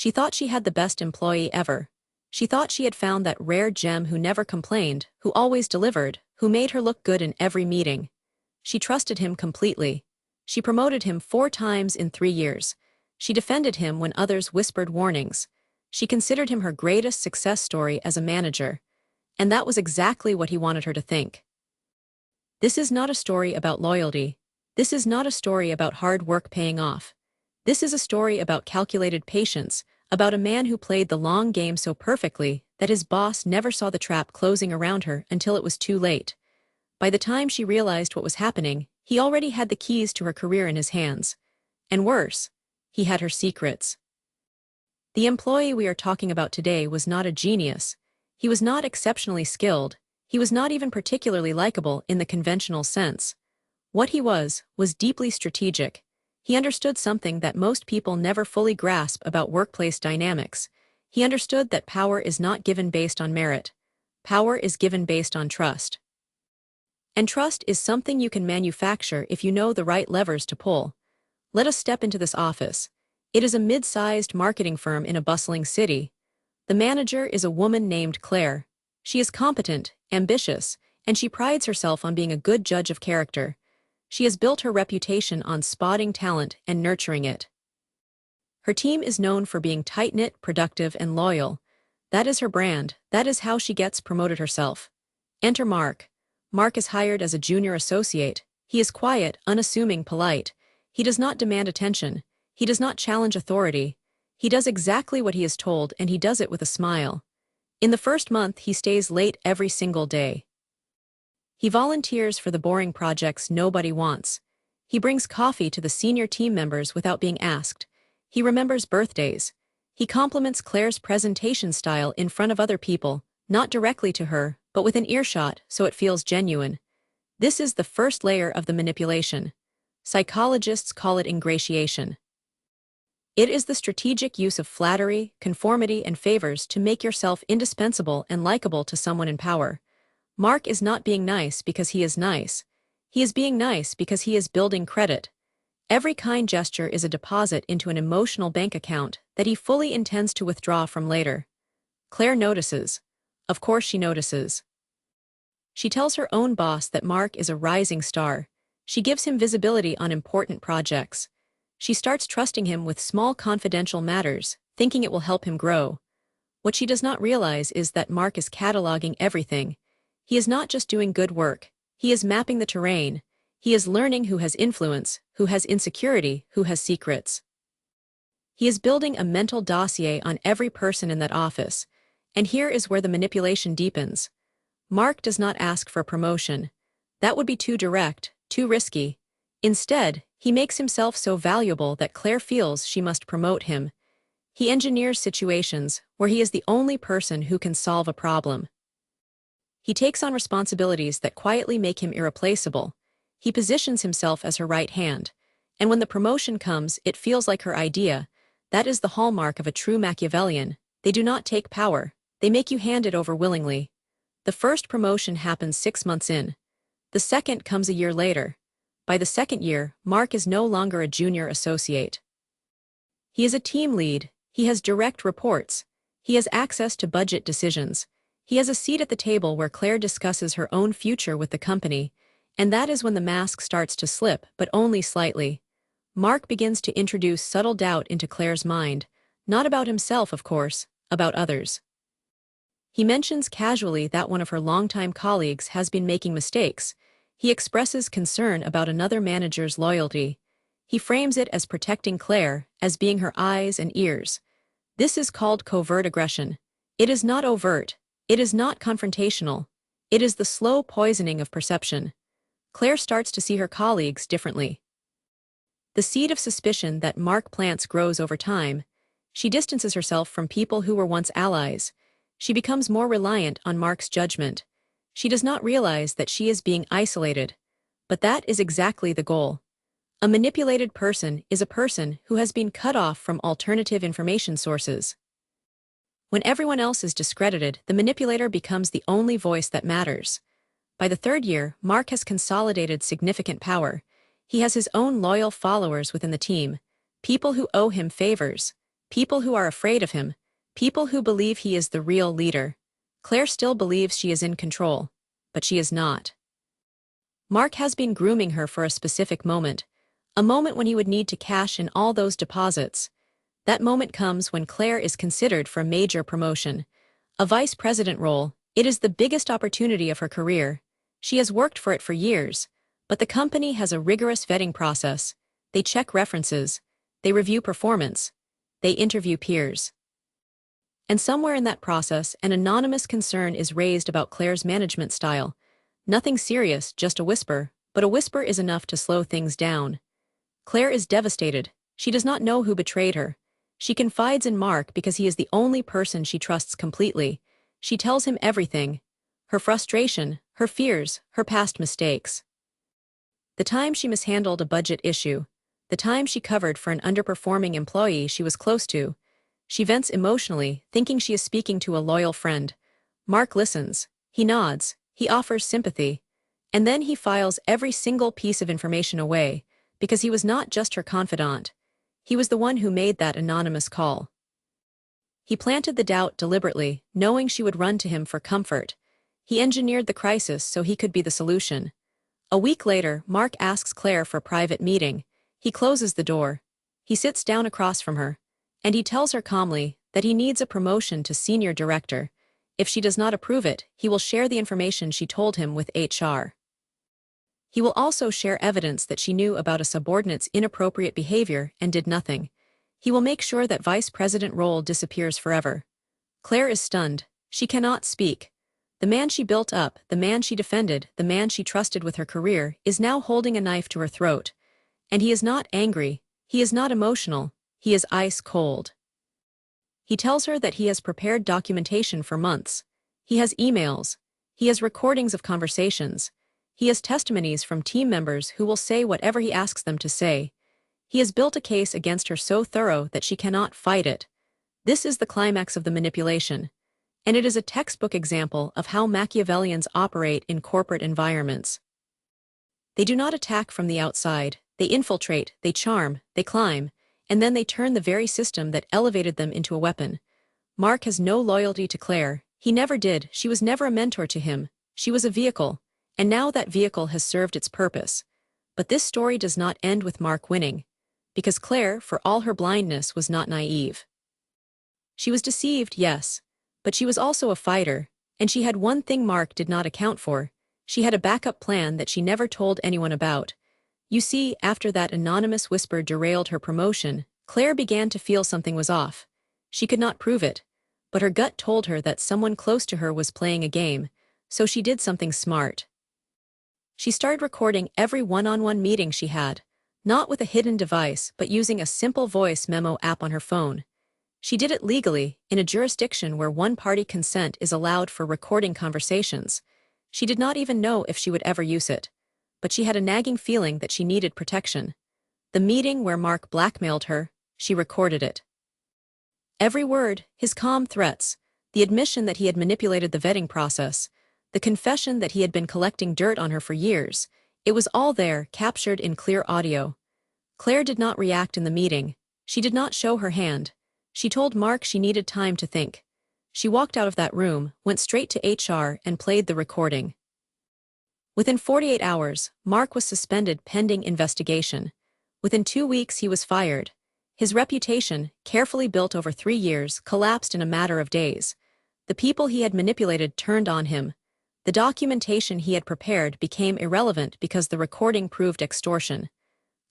She thought she had the best employee ever. She thought she had found that rare gem who never complained, who always delivered, who made her look good in every meeting. She trusted him completely. She promoted him 4 times in 3 years. She defended him when others whispered warnings. She considered him her greatest success story as a manager. And that was exactly what he wanted her to think. This is not a story about loyalty. This is not a story about hard work paying off. This is a story about calculated patience, about a man who played the long game so perfectly that his boss never saw the trap closing around her until it was too late. By the time she realized what was happening, he already had the keys to her career in his hands. And worse, he had her secrets. The employee we are talking about today was not a genius. He was not exceptionally skilled. He was not even particularly likable in the conventional sense. What he was deeply strategic. He understood something that most people never fully grasp about workplace dynamics. He understood that power is not given based on merit. Power is given based on trust. And trust is something you can manufacture if you know the right levers to pull. Let us step into this office. It is a mid-sized marketing firm in a bustling city. The manager is a woman named Claire. She is competent, ambitious, and she prides herself on being a good judge of character. She has built her reputation on spotting talent and nurturing it. Her team is known for being tight-knit, productive, and loyal. That is her brand. That is how she gets promoted herself. Enter Mark. Mark is hired as a junior associate. He is quiet, unassuming, polite. He does not demand attention. He does not challenge authority. He does exactly what he is told, and he does it with a smile. In the first month, he stays late every single day. He volunteers for the boring projects nobody wants. He brings coffee to the senior team members without being asked. He remembers birthdays. He compliments Claire's presentation style in front of other people, not directly to her, but with an earshot, so it feels genuine. This is the first layer of the manipulation. Psychologists call it ingratiation. It is the strategic use of flattery, conformity, and favors to make yourself indispensable and likable to someone in power. Mark is not being nice because he is nice. He is being nice because he is building credit. Every kind gesture is a deposit into an emotional bank account that he fully intends to withdraw from later. Claire notices. Of course she notices. She tells her own boss that Mark is a rising star. She gives him visibility on important projects. She starts trusting him with small confidential matters, thinking it will help him grow. What she does not realize is that Mark is cataloging everything. He is not just doing good work. He is mapping the terrain. He is learning who has influence, who has insecurity, who has secrets. He is building a mental dossier on every person in that office. And here is where the manipulation deepens. Mark does not ask for a promotion. That would be too direct, too risky. Instead, he makes himself so valuable that Claire feels she must promote him. He engineers situations where he is the only person who can solve a problem. He takes on responsibilities that quietly make him irreplaceable. He positions himself as her right hand. And when the promotion comes, it feels like her idea. That is the hallmark of a true Machiavellian. They do not take power. They make you hand it over willingly. The first promotion happens 6 months in. The second comes a year later. By the second year, Mark is no longer a junior associate. He is a team lead. He has direct reports. He has access to budget decisions. He has a seat at the table where Claire discusses her own future with the company, and that is when the mask starts to slip, but only slightly. Mark begins to introduce subtle doubt into Claire's mind, not about himself, of course, about others. He mentions casually that one of her longtime colleagues has been making mistakes. He expresses concern about another manager's loyalty. He frames it as protecting Claire, as being her eyes and ears. This is called covert aggression. It is not overt. It is not confrontational. It is the slow poisoning of perception. Claire starts to see her colleagues differently. The seed of suspicion that Mark plants grows over time. She distances herself from people who were once allies. She becomes more reliant on Mark's judgment. She does not realize that she is being isolated. But that is exactly the goal. A manipulated person is a person who has been cut off from alternative information sources. When everyone else is discredited, the manipulator becomes the only voice that matters. By the 3rd year, Mark has consolidated significant power. He has his own loyal followers within the team, people who owe him favors, people who are afraid of him, people who believe he is the real leader. Claire still believes she is in control, but she is not. Mark has been grooming her for a specific moment, a moment when he would need to cash in all those deposits. That moment comes when Claire is considered for a major promotion, a vice president role. It is the biggest opportunity of her career. She has worked for it for years, but the company has a rigorous vetting process. They check references, they review performance, they interview peers. And somewhere in that process, an anonymous concern is raised about Claire's management style. Nothing serious, just a whisper, but a whisper is enough to slow things down. Claire is devastated. She does not know who betrayed her. She confides in Mark because he is the only person she trusts completely. She tells him everything: her frustration, her fears, her past mistakes. The time she mishandled a budget issue, the time she covered for an underperforming employee she was close to. She vents emotionally, thinking she is speaking to a loyal friend. Mark listens. He nods. He offers sympathy. And then he files every single piece of information away, because he was not just her confidant. He was the one who made that anonymous call. He planted the doubt deliberately, knowing she would run to him for comfort. He engineered the crisis so he could be the solution. A week later, Mark asks Claire for a private meeting. He closes the door. He sits down across from her, and he tells her calmly that he needs a promotion to senior director. If she does not approve it, he will share the information she told him with HR. He will also share evidence that she knew about a subordinate's inappropriate behavior and did nothing. He will make sure that vice president role disappears forever. Claire is stunned. She cannot speak. The man she built up, the man she defended, the man she trusted with her career, is now holding a knife to her throat. And he is not angry. He is not emotional. He is ice cold. He tells her that he has prepared documentation for months. He has emails. He has recordings of conversations. He has testimonies from team members who will say whatever he asks them to say. He has built a case against her so thorough that she cannot fight it. This is the climax of the manipulation. And it is a textbook example of how Machiavellians operate in corporate environments. They do not attack from the outside. They infiltrate, they charm, they climb, and then they turn the very system that elevated them into a weapon. Mark has no loyalty to Claire. He never did. She was never a mentor to him. She was a vehicle, and now that vehicle has served its purpose. But this story does not end with Mark winning, because Claire, for all her blindness, was not naive. She was deceived, yes, but she was also a fighter, and she had one thing Mark did not account for. She had a backup plan that she never told anyone about. You see, after that anonymous whisper derailed her promotion, Claire began to feel something was off. She could not prove it, but her gut told her that someone close to her was playing a game, so she did something smart. She started recording every one-on-one meeting she had, not with a hidden device but using a simple voice memo app on her phone. She did it legally, in a jurisdiction where one-party consent is allowed for recording conversations. She did not even know if she would ever use it, but she had a nagging feeling that she needed protection. The meeting where Mark blackmailed her, she recorded it. Every word, his calm threats, the admission that he had manipulated the vetting process, the confession that he had been collecting dirt on her for years, it was all there, captured in clear audio. Claire did not react in the meeting. She did not show her hand. She told Mark she needed time to think. She walked out of that room, went straight to HR, and played the recording. Within 48 hours, Mark was suspended pending investigation. Within 2 weeks he was fired. His reputation, carefully built over 3 years, collapsed in a matter of days. The people he had manipulated turned on him. The documentation he had prepared became irrelevant because the recording proved extortion.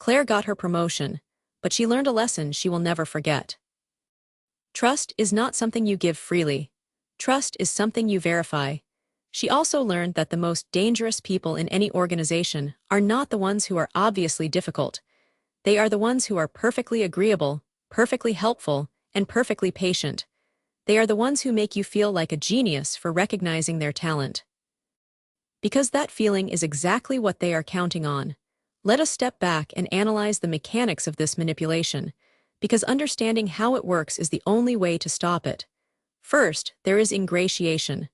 Claire got her promotion, but she learned a lesson she will never forget. Trust is not something you give freely. Trust is something you verify. She also learned that the most dangerous people in any organization are not the ones who are obviously difficult. They are the ones who are perfectly agreeable, perfectly helpful, and perfectly patient. They are the ones who make you feel like a genius for recognizing their talent. Because that feeling is exactly what they are counting on. Let us step back and analyze the mechanics of this manipulation, because understanding how it works is the only way to stop it. First, there is ingratiation.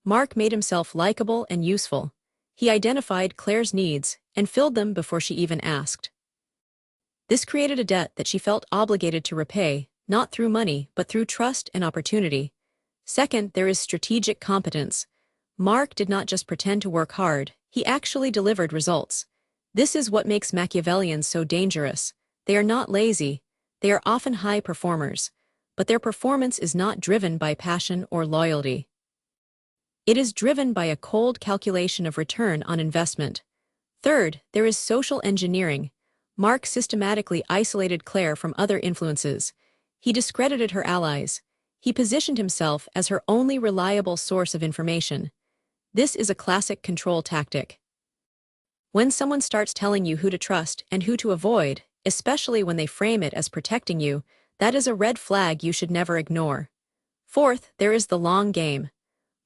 Mark made himself likable and useful. He identified Claire's needs and filled them before she even asked. This created a debt that she felt obligated to repay, not through money, but through trust and opportunity. Second, there is strategic competence. Mark did not just pretend to work hard, he actually delivered results. This is what makes Machiavellians so dangerous. They are not lazy, they are often high performers, but their performance is not driven by passion or loyalty. It is driven by a cold calculation of return on investment. Third, there is social engineering. Mark systematically isolated Claire from other influences. He discredited her allies. He positioned himself as her only reliable source of information. This is a classic control tactic. When someone starts telling you who to trust and who to avoid, especially when they frame it as protecting you, that is a red flag you should never ignore. Fourth, there is the long game.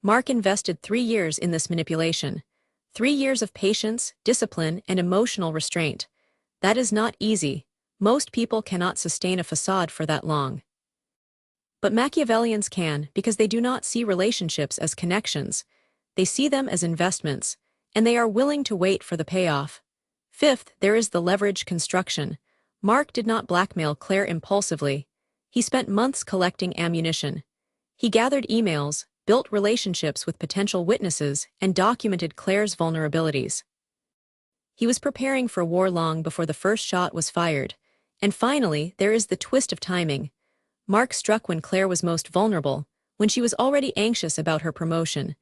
Mark invested 3 years in this manipulation. 3 years of patience, discipline, and emotional restraint. That is not easy. Most people cannot sustain a facade for that long. But Machiavellians can, because they do not see relationships as connections. They see them as investments, and they are willing to wait for the payoff. Fifth, there is the leverage construction. Mark did not blackmail Claire impulsively. He spent months collecting ammunition. He gathered emails, built relationships with potential witnesses, and documented Claire's vulnerabilities. He was preparing for war long before the first shot was fired. And finally, there is the twist of timing. Mark struck when Claire was most vulnerable, when she was already anxious about her promotion,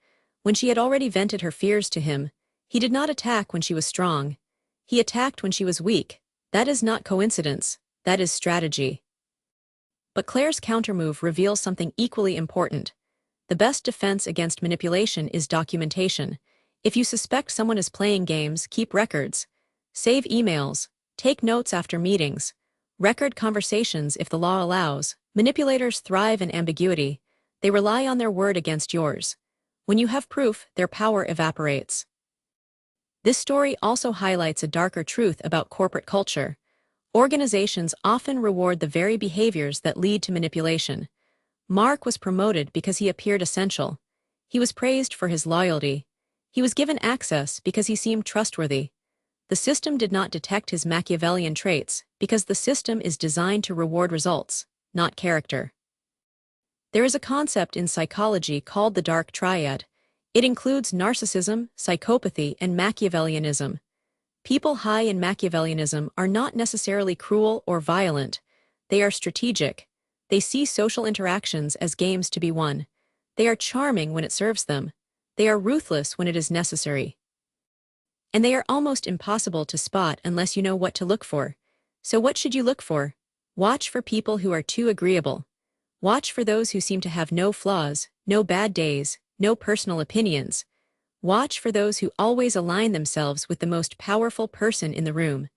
when she had already vented her fears to him. He did not attack when she was strong. He attacked when she was weak. That is not coincidence, that is strategy. But Claire's countermove reveals something equally important. The best defense against manipulation is documentation. If you suspect someone is playing games, keep records. Save emails. Take notes after meetings. Record conversations if the law allows. Manipulators thrive in ambiguity. They rely on their word against yours. When you have proof, their power evaporates. This story also highlights a darker truth about corporate culture. Organizations often reward the very behaviors that lead to manipulation. Mark was promoted because he appeared essential. He was praised for his loyalty. He was given access because he seemed trustworthy. The system did not detect his Machiavellian traits because the system is designed to reward results, not character. There is a concept in psychology called the dark triad. It includes narcissism, psychopathy, and Machiavellianism. People high in Machiavellianism are not necessarily cruel or violent. They are strategic. They see social interactions as games to be won. They are charming when it serves them. They are ruthless when it is necessary. And they are almost impossible to spot unless you know what to look for. So what should you look for? Watch for people who are too agreeable. Watch for those who seem to have no flaws, no bad days, no personal opinions. Watch for those who always align themselves with the most powerful person in the room.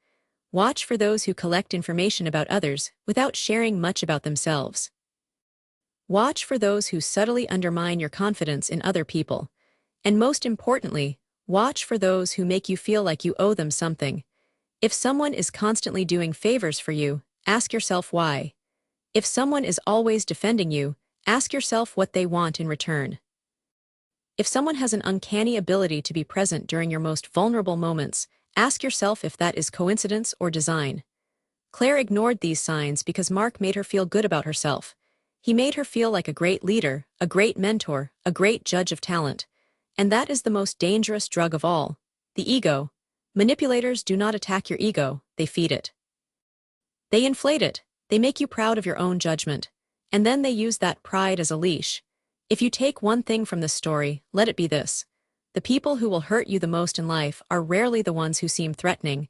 Watch for those who collect information about others without sharing much about themselves. Watch for those who subtly undermine your confidence in other people. And most importantly, watch for those who make you feel like you owe them something. If someone is constantly doing favors for you, ask yourself why. If someone is always defending you, ask yourself what they want in return. If someone has an uncanny ability to be present during your most vulnerable moments, ask yourself if that is coincidence or design. Claire ignored these signs because Mark made her feel good about herself. He made her feel like a great leader, a great mentor, a great judge of talent. And that is the most dangerous drug of all, the ego. Manipulators do not attack your ego, they feed it. They inflate it, they make you proud of your own judgment, and then they use that pride as a leash. If you take one thing from this story, let it be this. The people who will hurt you the most in life are rarely the ones who seem threatening.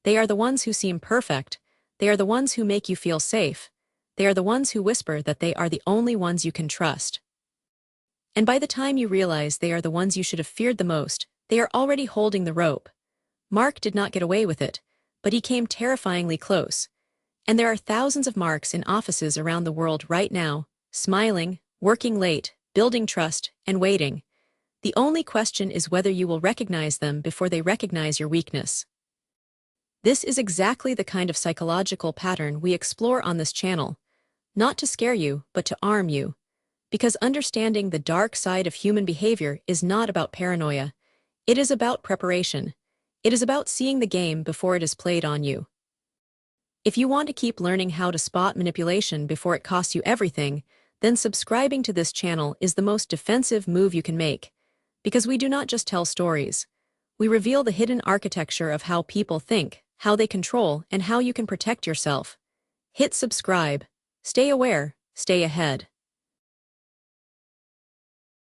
They are the ones who seem perfect. They are the ones who make you feel safe. They are the ones who whisper that they are the only ones you can trust. And by the time you realize they are the ones you should have feared the most, they are already holding the rope. Mark did not get away with it, but he came terrifyingly close. And there are thousands of Marks in offices around the world right now, smiling, working late, building trust, and waiting. The only question is whether you will recognize them before they recognize your weakness. This is exactly the kind of psychological pattern we explore on this channel, not to scare you, but to arm you. Because understanding the dark side of human behavior is not about paranoia. It is about preparation. It is about seeing the game before it is played on you. If you want to keep learning how to spot manipulation before it costs you everything, then subscribing to this channel is the most defensive move you can make. Because we do not just tell stories. We reveal the hidden architecture of how people think, how they control, and how you can protect yourself. Hit subscribe. Stay aware, stay ahead.